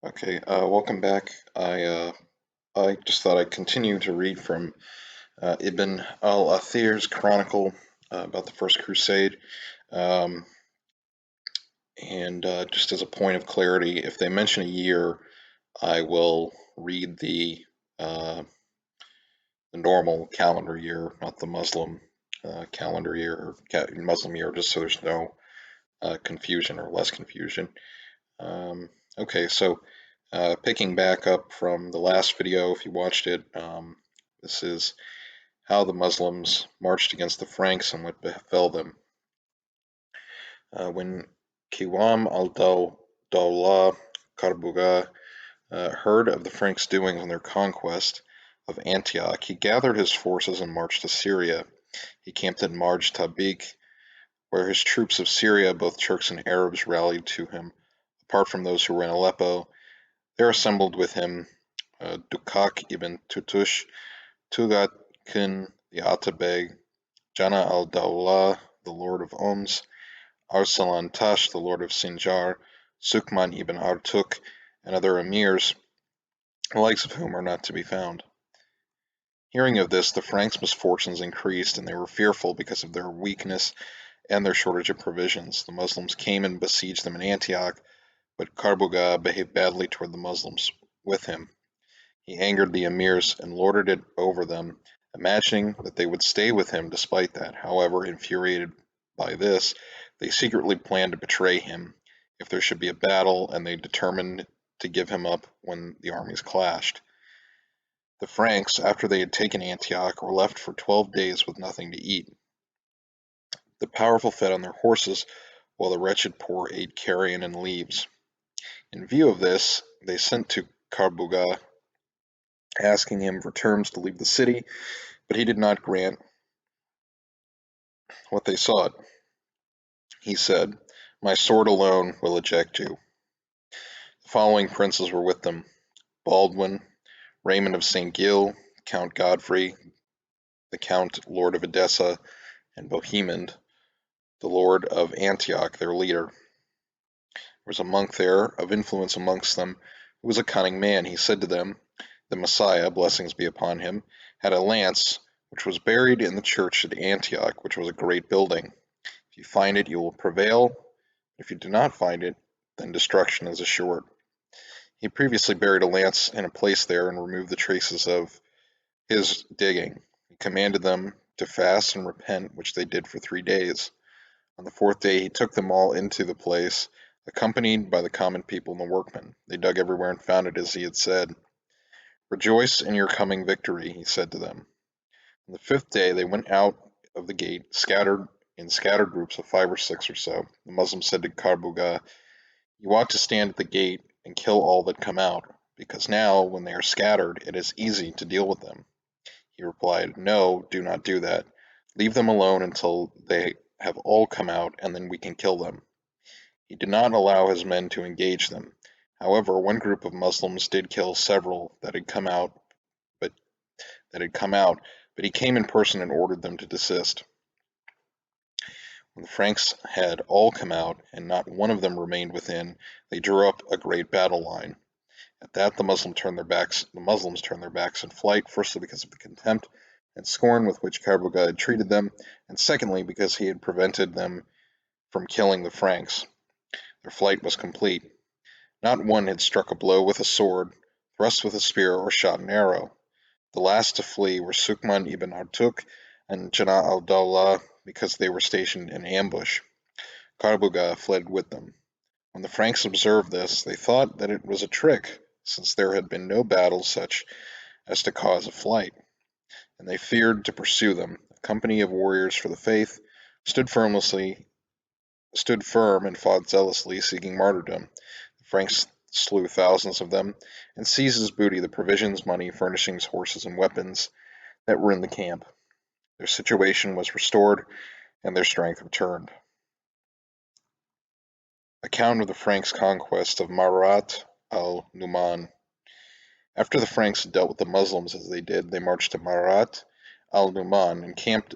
Okay, welcome back. I just thought I'd continue to read from Ibn Al-Athir's Chronicle about the First Crusade. Um, and just as a point of clarity, if they mention a year, I will read the normal calendar year, not the Muslim calendar year or Muslim year, just so there's no confusion or less confusion. Um, okay, so picking back up from the last video, if you watched it, this is how the Muslims marched against the Franks and what befell them. When Qiwam al-Dawla Karbuga heard of the Franks' doings on their conquest of Antioch, he gathered his forces and marched to Syria. He camped at Marj Tabik, where his troops of Syria, both Turks and Arabs, rallied to him. Apart from those who were in Aleppo, there assembled with him Dukak ibn Tutush, Tugat Kun the Atabeg, Jana al-Dawla, the lord of Oms, Arsalan Tash, the lord of Sinjar, Sukman ibn Artuk, and other emirs, the likes of whom are not to be found. Hearing of this, the Franks' misfortunes increased, and they were fearful because of their weakness and their shortage of provisions. The Muslims came and besieged them in Antioch, but Karbuga behaved badly toward the Muslims with him. He angered the emirs and lorded it over them, imagining that they would stay with him despite that. However, infuriated by this, they secretly planned to betray him if there should be a battle, and they determined to give him up when the armies clashed. The Franks, after they had taken Antioch, were left for 12 days with nothing to eat. The powerful fed on their horses, while the wretched poor ate carrion and leaves. In view of this, they sent to Karbuga, asking him for terms to leave the city, but he did not grant what they sought. He said, "My sword alone will eject you." The following princes were with them: Baldwin, Raymond of St. Gilles, Count Godfrey, the Count Lord of Edessa, and Bohemond, the Lord of Antioch, their leader. There was a monk there, of influence amongst them, who was a cunning man. He said to them, "The Messiah, blessings be upon him, had a lance which was buried in the church at Antioch, which was a great building. If you find it, you will prevail. If you do not find it, then destruction is assured." He previously buried a lance in a place there and removed the traces of his digging. He commanded them to fast and repent, which they did for 3 days. On the 4th day he took them all into the place, accompanied by the common people and the workmen. They dug everywhere and found it as he had said. "Rejoice in your coming victory," he said to them. On the 5th day they went out of the gate, scattered groups of 5 or 6 or so. The Muslims said to Karbuga, "You ought to stand at the gate and kill all that come out, because now, when they are scattered, it is easy to deal with them." He replied, "No, do not do that. Leave them alone until they have all come out, and then we can kill them." He did not allow his men to engage them. However, one group of Muslims did kill several that had come out, but he came in person and ordered them to desist. When the Franks had all come out, and not one of them remained within, they drew up a great battle line. At that the Muslims turned their backs in flight, firstly because of the contempt and scorn with which Karbuga had treated them, and secondly because he had prevented them from killing the Franks. Their flight was complete. Not one had struck a blow with a sword, thrust with a spear, or shot an arrow. The last to flee were Sukman ibn Artuk and Jana al-Dawla, because they were stationed in ambush. Karbuga fled with them. When the Franks observed this, they thought that it was a trick, since there had been no battle such as to cause a flight, and they feared to pursue them. A company of warriors for the faith stood firm and fought zealously, seeking martyrdom. The Franks slew thousands of them, and seized as booty the provisions, money, furnishings, horses, and weapons that were in the camp. Their situation was restored, and their strength returned. Account of the Franks' conquest of Marat al-Numan. After the Franks had dealt with the Muslims as they did, they marched to Marat al-Numan and camped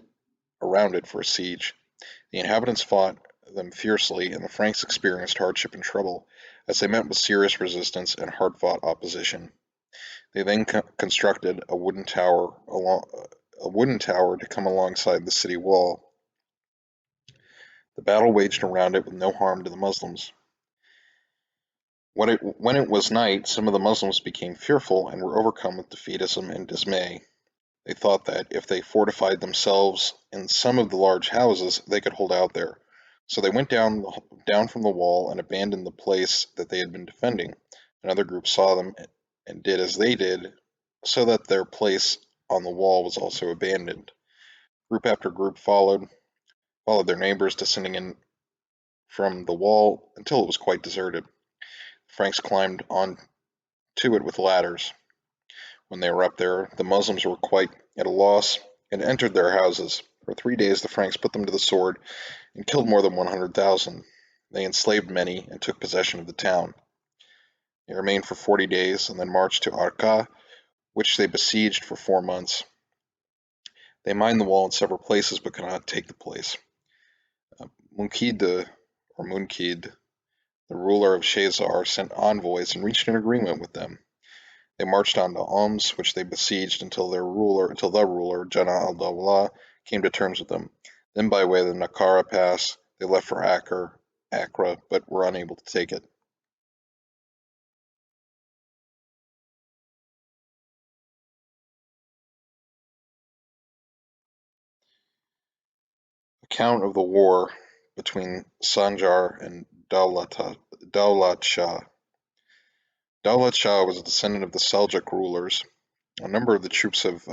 around it for a siege. The inhabitants fought them fiercely, and the Franks experienced hardship and trouble. as they met with serious resistance and hard-fought opposition. They then constructed a wooden tower to come alongside the city wall. The battle waged around it with no harm to the Muslims. When it was night, some of the Muslims became fearful and were overcome with defeatism and dismay. They thought that if they fortified themselves in some of the large houses, they could hold out there. So they went down from the wall and abandoned the place that they had been defending. Another group saw them and did as they did, so that their place on the wall was also abandoned. Group after group followed their neighbors, descending in from the wall until it was quite deserted. The Franks climbed on to it with ladders. When they were up there, the Moslems were quite at a loss and entered their houses. For 3 days the Franks put them to the sword and killed more than 100,000. They enslaved many and took possession of the town. They remained for 40 days and then marched to Arqa, which they besieged for 4 months. They mined the wall in several places but could not take the place. Munkid, the ruler of Shazar, sent envoys and reached an agreement with them. They marched on to Homs, which they besieged until the ruler, Jana al-Dawla, came to terms with them. Then by way of the Nakara Pass, they left for Accra, but were unable to take it. Account of the war between Sanjar and Daulat Shah. Daulat Shah was a descendant of the Seljuk rulers. A number of the troops of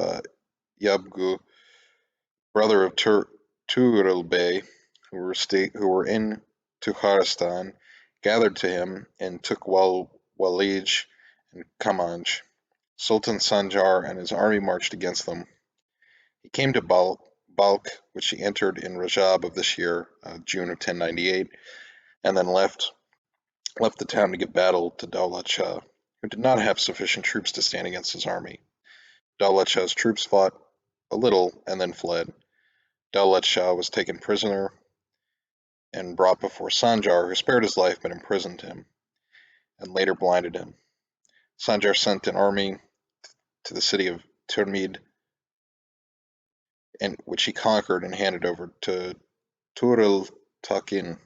Yabgu, brother of Tughril Bey, who were in Tukharistan, gathered to him and took Walij and Kamanj. Sultan Sanjar and his army marched against them. He came to Balkh, which he entered in Rajab of this year, June of 1098, and then left the town to give battle to Daulat Shah, who did not have sufficient troops to stand against his army. Daulat Shah's troops fought a little and then fled. Daulat Shah was taken prisoner and brought before Sanjar, who spared his life but imprisoned him and later blinded him. Sanjar sent an army to the city of Turmid, which he conquered and handed over to Turil Takin.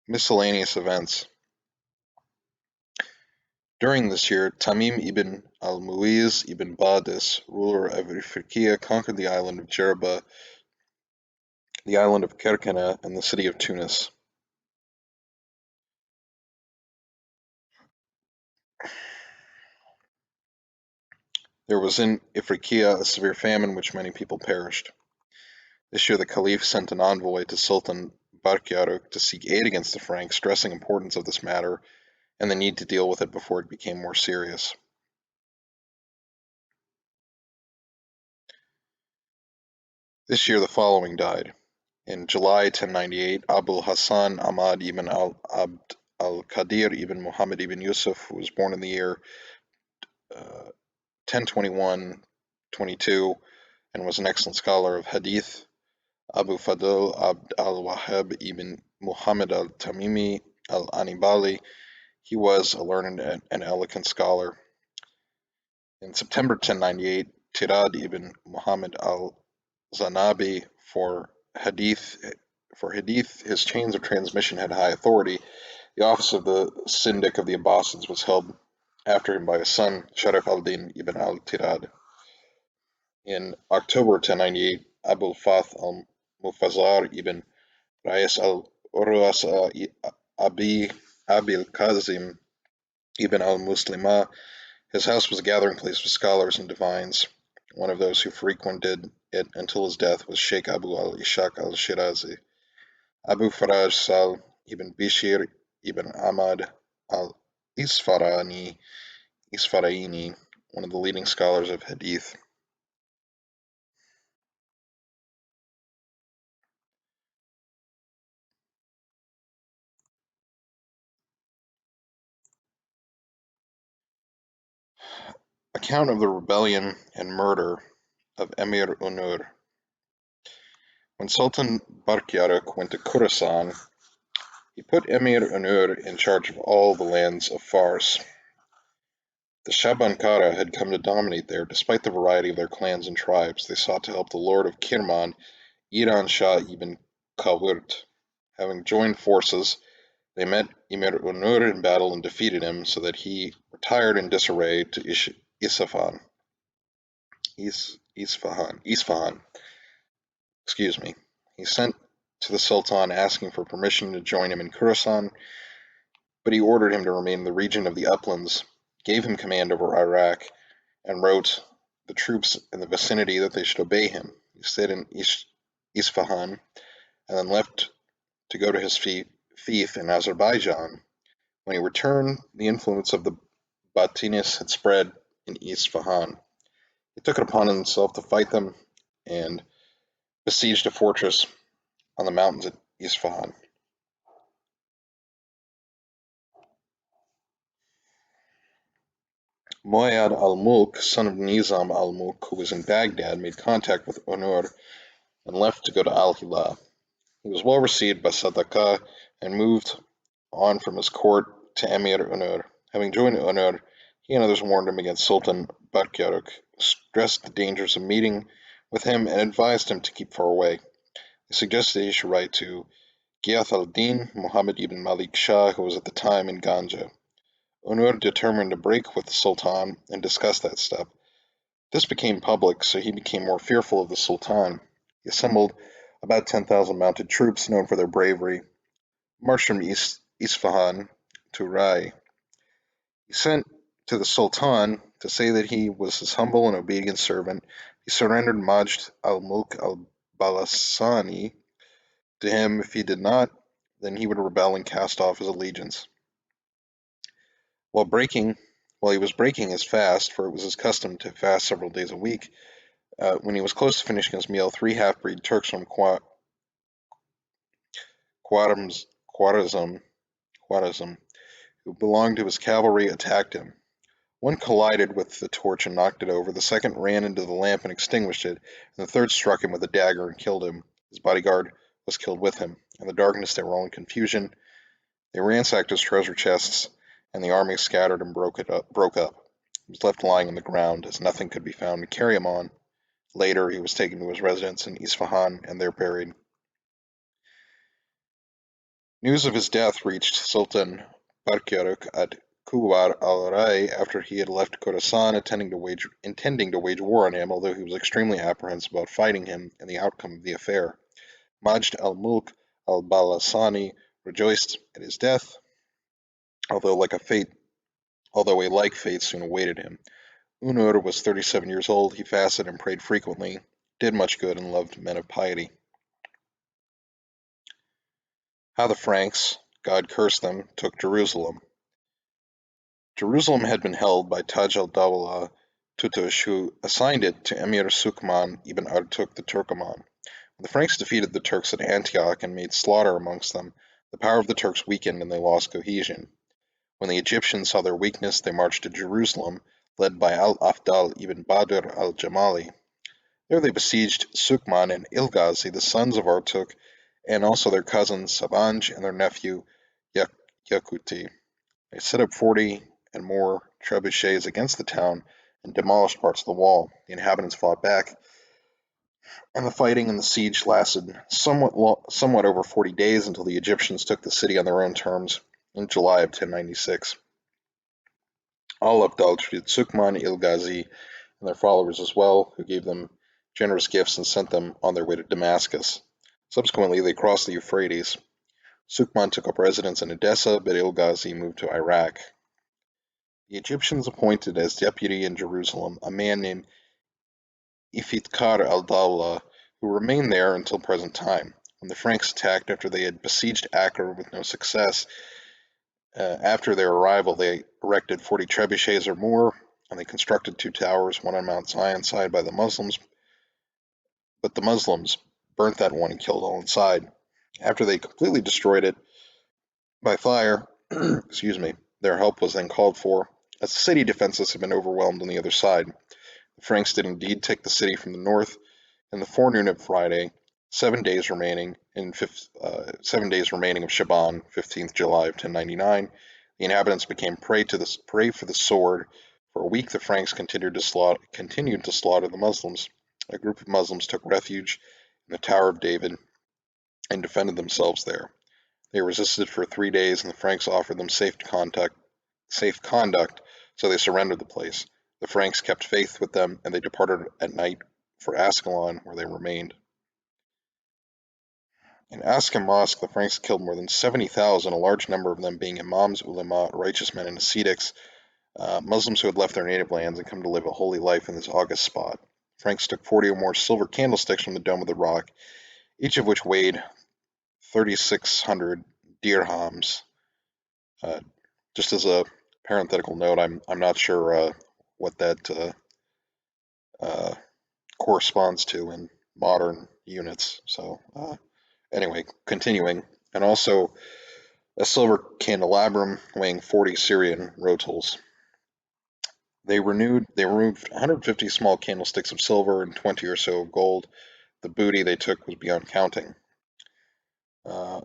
Miscellaneous events. During this year, Tamim ibn al-Muiz ibn Badis, ruler of Ifriqiya, conquered the island of Jerba, the island of Kerkena, and the city of Tunis. There was in Ifriqiya a severe famine in which many people perished. This year the Caliph sent an envoy to Sultan Barkyaruk to seek aid against the Franks, stressing the importance of this matter and the need to deal with it before it became more serious. This year the following died. In July 1098, Abul Hassan Ahmad ibn al-Abd al-Qadir ibn Muhammad ibn Yusuf, who was born in the year 1021-22 and was an excellent scholar of Hadith, Abu Fadl Abd al-Wahhab ibn Muhammad al-Tamimi al-Anibali. He was a learned and eloquent scholar. In September 1098, Tirad ibn Muhammad al-Zanabi Hadith, his chains of transmission had high authority. The office of the Syndic of the Abbasids was held after him by his son, Sharaf al-Din ibn al-Tirad. In October 1098, Abul Fath al-Mufazzar ibn Rais al-Urwasa Abil Kazim ibn al-Muslimah. His house was a gathering place for scholars and divines. One of those who frequented it until his death was Sheikh Abu al-Ishaq al-Shirazi. Abu Faraj Sal ibn Bishir ibn Ahmad al-Isfaraini, one of the leading scholars of Hadith. Account of the rebellion and murder of Emir Unur. When Sultan Barkyaruk went to Khorasan, he put Emir Unur in charge of all the lands of Fars. The Shabankara had come to dominate there despite the variety of their clans and tribes. They sought to help the lord of Kirman, Iran Shah ibn Kawurt. Having joined forces, they met Emir Unur in battle and defeated him, so that he retired in disarray to Isfahan. Isfahan. Excuse me. He sent to the Sultan asking for permission to join him in Khorasan, but he ordered him to remain in the region of the uplands, gave him command over Iraq, and wrote the troops in the vicinity that they should obey him. He stayed in Isfahan and then left to go to his fief in Azerbaijan. When he returned, the influence of the Batinis had spread in Isfahan. He took it upon himself to fight them and besieged a fortress on the mountains at Isfahan. Muayyad al-Mulk, son of Nizam al-Mulk, who was in Baghdad, made contact with Unur and left to go to Al-Hilal. He was well received by Sadaqah and moved on from his court to Emir Unur. Having joined Unur, he and others warned him against Sultan Barkyaruk, stressed the dangers of meeting with him, and advised him to keep far away. They suggested he should write to Ghiyath al-Din Muhammad ibn Malik Shah, who was at the time in Ganja. Unur determined to break with the Sultan and discuss that step. This became public, so he became more fearful of the Sultan. He assembled about 10,000 mounted troops known for their bravery, marched from Isfahan to Rai. He sent to the Sultan to say that he was his humble and obedient servant. He surrendered Majd al-Mulk al-Balasani to him. If he did not, then he would rebel and cast off his allegiance. While he was breaking his fast, for it was his custom to fast several days a week, when he was close to finishing his meal, 3 half-breed Turks from Khwarazm, who belonged to his cavalry, attacked him. One collided with the torch and knocked it over, the second ran into the lamp and extinguished it, and the third struck him with a dagger and killed him. His bodyguard was killed with him. In the darkness they were all in confusion. They ransacked his treasure chests, and the army scattered and broke up. He was left lying on the ground, as nothing could be found to carry him on. Later he was taken to his residence in Isfahan and there buried. News of his death reached Sultan Barkyaruk at Kuwar al-Rai after he had left Khorasan, intending to wage war on him, although he was extremely apprehensive about fighting him and the outcome of the affair. Majd al-Mulk al-Balasani rejoiced at his death, although a like fate soon awaited him. Unur was 37 years old. He fasted and prayed frequently, did much good, and loved men of piety. How the Franks, God cursed them, took Jerusalem. Jerusalem had been held by Taj al-Dawla Tutush, who assigned it to Emir Sukman ibn Artuk the Turkoman. When the Franks defeated the Turks at Antioch and made slaughter amongst them, the power of the Turks weakened and they lost cohesion. When the Egyptians saw their weakness, they marched to Jerusalem, led by al-Afdal ibn Badr al-Jamali. There they besieged Sukman and Ilghazi, the sons of Artuk, and also their cousins Sabanj and their nephew Yakuti. They set up 40 and more trebuchets against the town and demolished parts of the wall. The inhabitants fought back, and the fighting and the siege lasted somewhat over 40 days until the Egyptians took the city on their own terms in July of 1096. Al-Abdal treated Sukman, Ilghazi, and their followers as well, who gave them generous gifts and sent them on their way to Damascus. Subsequently, they crossed the Euphrates. Sukman took up residence in Edessa, but Ilghazi moved to Iraq. The Egyptians appointed as deputy in Jerusalem a man named Ifitkar al-Dawla, who remained there until present time. When the Franks attacked after they had besieged Acre with no success, after their arrival they erected 40 trebuchets or more, and they constructed 2 towers, one on Mount Zion side by the Muslims, but the Muslims burnt that one and killed all inside. After they completely destroyed it by fire, their help was then called for, as the city defenses had been overwhelmed on the other side. The Franks did indeed take the city from the north in the forenoon of Friday, 7 days remaining of Shaban, 15th July of 1099. The inhabitants became prey for the sword. For a week, the Franks continued to slaughter the Muslims. A group of Muslims took refuge in the Tower of David and defended themselves there. They resisted for 3 days, and the Franks offered them safe conduct, so they surrendered the place. The Franks kept faith with them, and they departed at night for Ascalon, where they remained. In Ascalon Mosque, the Franks killed more than 70,000, a large number of them being imams, ulama, righteous men, and ascetics, Muslims who had left their native lands and come to live a holy life in this august spot. The Franks took 40 or more silver candlesticks from the Dome of the Rock, each of which weighed 3,600 dirhams. Just as a parenthetical note, I'm not sure what that corresponds to in modern units. So anyway, continuing, and also a silver candelabrum weighing 40 Syrian rotels. They removed 150 small candlesticks of silver and 20 or so of gold. The booty they took was beyond counting.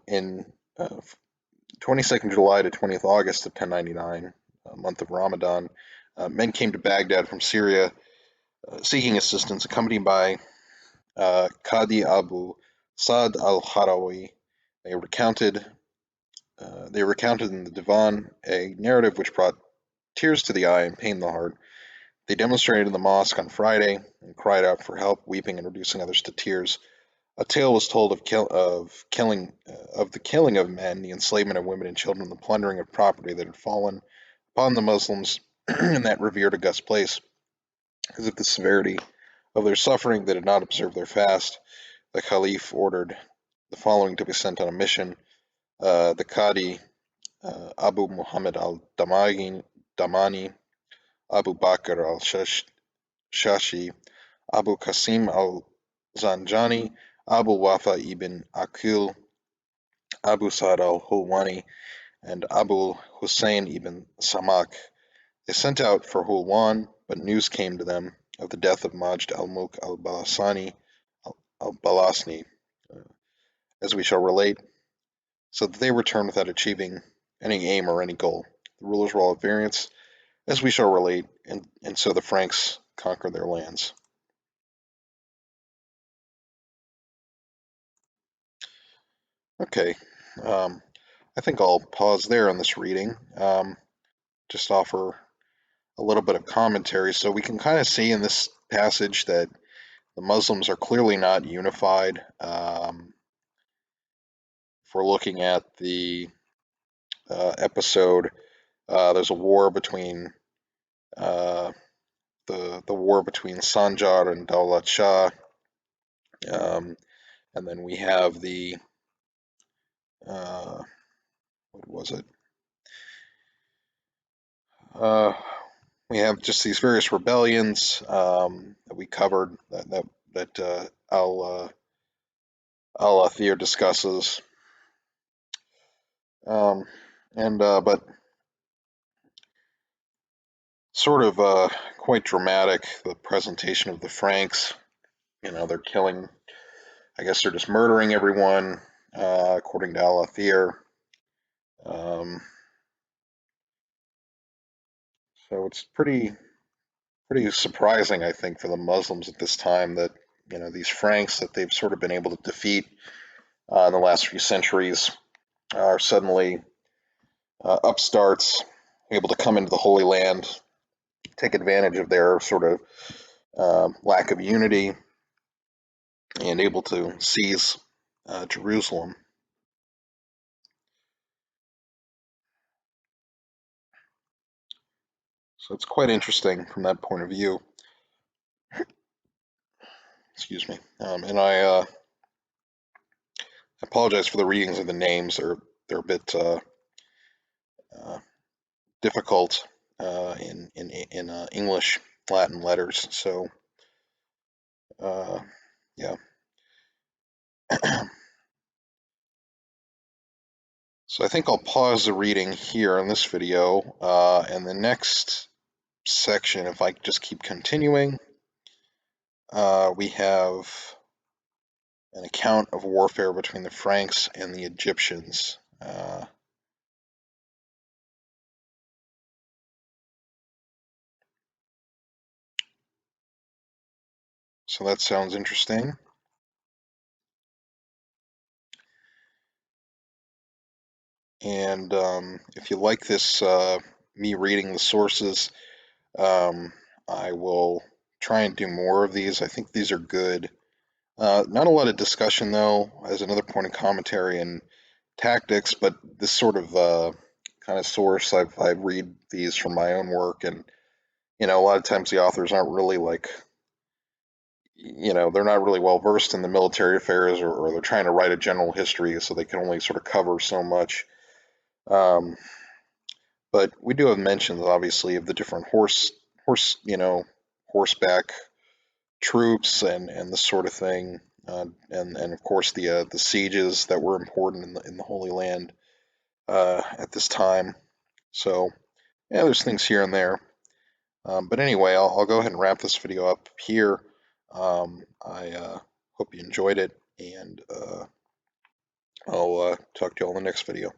In 22nd July to 20th August of 1099, month of Ramadan, men came to Baghdad from Syria seeking assistance, accompanied by Qadi Abu Sa'd al-Harawi. They recounted in the Divan a narrative which brought tears to the eye and pain the heart. They demonstrated in the mosque on Friday and cried out for help, weeping and reducing others to tears. A tale was told of the killing of men, the enslavement of women and children, the plundering of property that had fallen upon the Muslims in that revered august place. Because of the severity of their suffering, they did not observe their fast. The Caliph ordered the following to be sent on a mission. The Qadi, Abu Muhammad al-Damani, Abu Bakr al-Shashi, Abu Qasim al-Zanjani, Abu Wafa ibn Aqil, Abu Sa'd al-Hulwani, and Abu Hussein ibn Samak. They sent out for Hulwan, but news came to them of the death of Majd al-Mulk al-Balasni, as we shall relate, so that they returned without achieving any aim or any goal. The rulers were all at variance, as we shall relate, and so the Franks conquered their lands. Okay, I think I'll pause there on this reading, just offer a little bit of commentary. So we can kind of see in this passage that the Muslims are clearly not unified. If we're looking at the episode, there's a war between the war between Sanjar and Daulat Shah, and then we have the what was it? We have just these various rebellions that we covered that al-Athir discusses, but sort of quite dramatic, the presentation of the Franks. They're killing, I guess they're just murdering everyone, according to al-Athir. So it's pretty surprising, I think, for the Muslims at this time that these Franks that they've sort of been able to defeat in the last few centuries are suddenly upstarts, able to come into the Holy Land, take advantage of their sort of lack of unity, and able to seize Jerusalem. So it's quite interesting from that point of view. Excuse me. And I apologize for the readings of the names. They're a bit difficult in English Latin letters. So yeah. So I think I'll pause the reading here in this video, and the next section, if I just keep continuing, we have an account of warfare between the Franks and the Egyptians. So that sounds interesting. And if you like this, me reading the sources, I will try and do more of these. I think these are good. Not a lot of discussion, though, as another point of commentary and tactics, but this sort of kind of source, I read these from my own work, and a lot of times the authors aren't really like, they're not really well versed in the military affairs, or they're trying to write a general history, so they can only sort of cover so much. Um, but we do have mentions, obviously, of the different horseback troops and this sort of thing, and of course the sieges that were important in the Holy Land at this time. So yeah, there's things here and there. But anyway, I'll go ahead and wrap this video up here. I hope you enjoyed it, and I'll talk to you all in the next video.